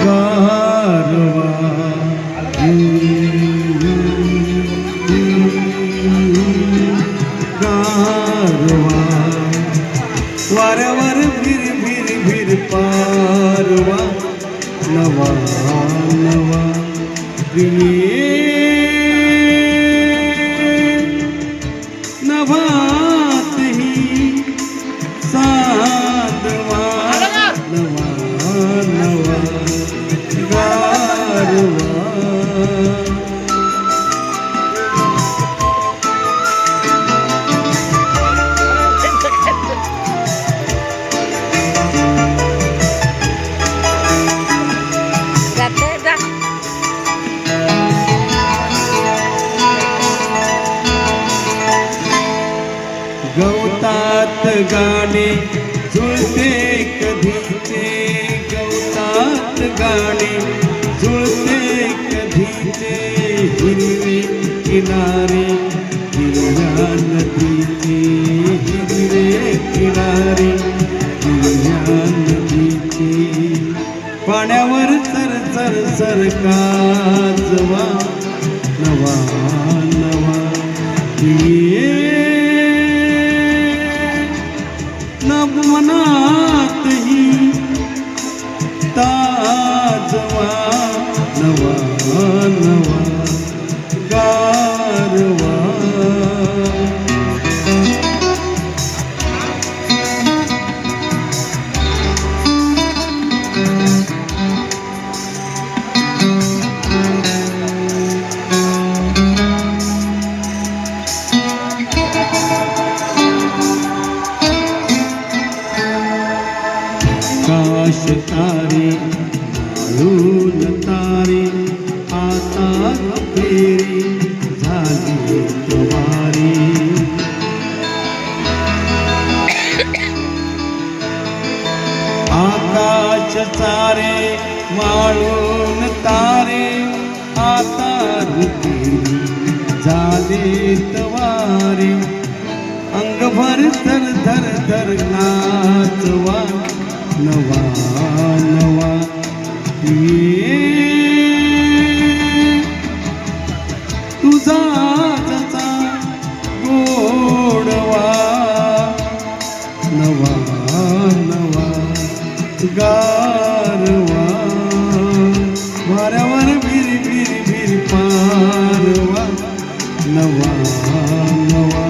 गारवा गारवा वाऱ्यावर भिर भिर भिर पारवा नवा नवा नभात ही साधवा नवा नवा गारवा गवतात गाणे जुळते कधीचे गवतात गाणे जुळते कधीचे हिरवे किनारे हिरव्या नदीचे हिरवे किनारे हिरव्या नदीचे पाण्यावर सर सर सर काजवा नवा नवा मनात ही ताजवा नवा नवा गारवा आकाश तारे माळून तारे आता फेरी झाली तवारी आकाश तारे माळून तारे आता फेरी झाले तवारी अंगभर धर धर धर नाचवा नवा नवा तुझा जसा गोडवा नवा नवा गारवा वाऱ्यावर भिर भिर भिर पारवा नवा नवा